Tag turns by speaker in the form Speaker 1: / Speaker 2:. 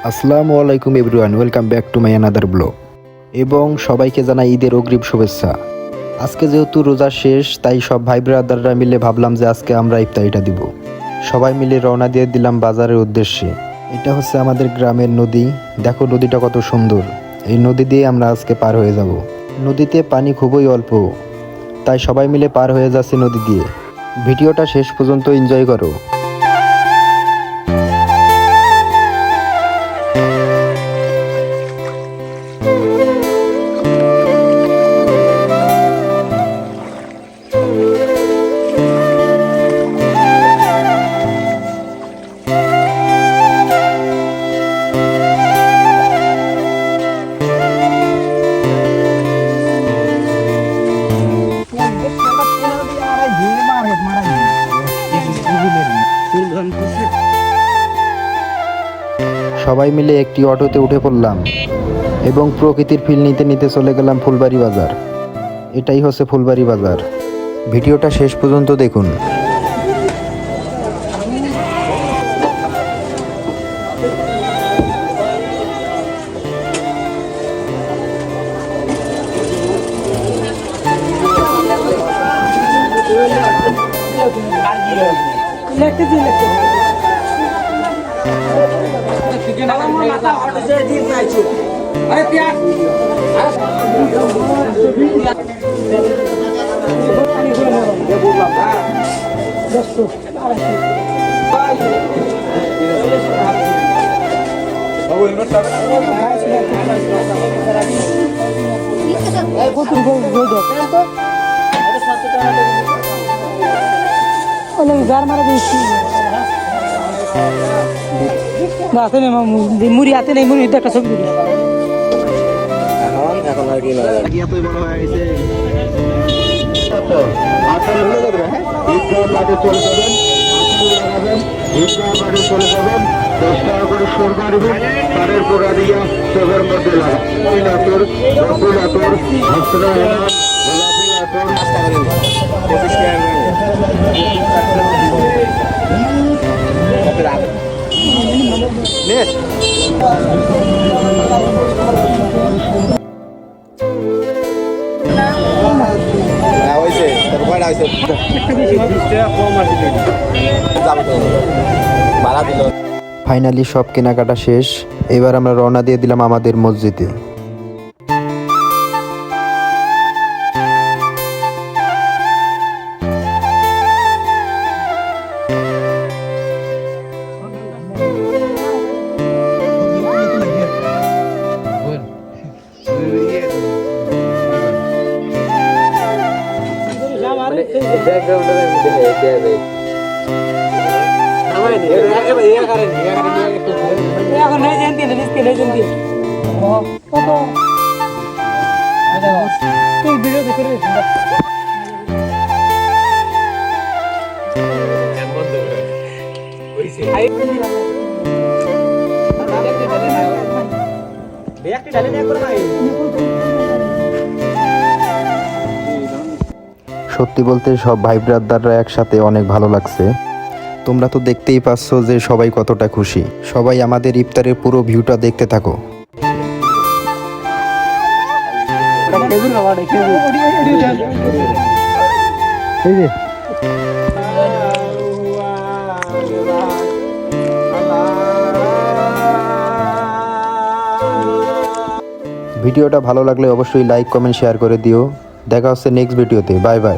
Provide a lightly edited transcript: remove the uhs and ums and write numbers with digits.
Speaker 1: আসসালামু আলাইকুম everyone, welcome back to my another blog. এবং সবাইকে জানাই ঈদের অগ্রিম শুভেচ্ছা। আজকে যেহেতু রোজা শেষ, তাই সব ভাই ব্রাদাররা মিলে ভাবলাম যে আজকে আমরা ইফতারিটা দিব। সবাই মিলে রওনা দিয়ে দিলাম বাজারের উদ্দেশ্যে। এটা হচ্ছে আমাদের গ্রামের নদী। দেখো নদীটা কত সুন্দর। এই নদী দিয়ে আমরা আজকে পার হয়ে যাব। নদীতে পানি খুবই অল্প, তাই সবাই মিলে পার হয়ে যাচ্ছে নদী দিয়ে। ভিডিওটা শেষ পর্যন্ত এনজয় করো। সবাই মিলে একটি অটোতে উঠে পড়লাম এবং প্রকৃতির ফিল নিতে নিতে চলে গেলাম ফুলবাড়ি বাজার। এটাই হচ্ছে ফুলবাড়ি বাজার। ভিডিওটা শেষ পর্যন্ত দেখুন।
Speaker 2: মুড়ি হাতে নেই, মুড়ি একটা ছবি
Speaker 1: ফাইনালি সব কেনাকাটা শেষ। এবার আমরা রওনা দিয়ে দিলাম আমাদের মসজিদে। সত্যি বলতে সব ভাই ব্রাদাররা একসাথে অনেক ভালো লাগছে। তোমরা তো দেখতেই পাচ্ছ যে সবাই কতটা খুশি। সবাই আমাদের ইফতারের পুরো ভিউটা দেখতে থাকো। ভিডিওটা ভালো লাগলে অবশ্যই লাইক, কমেন্ট, শেয়ার করে দিও। দেখা হচ্ছে নেক্সট ভিডিওতে। Bye bye.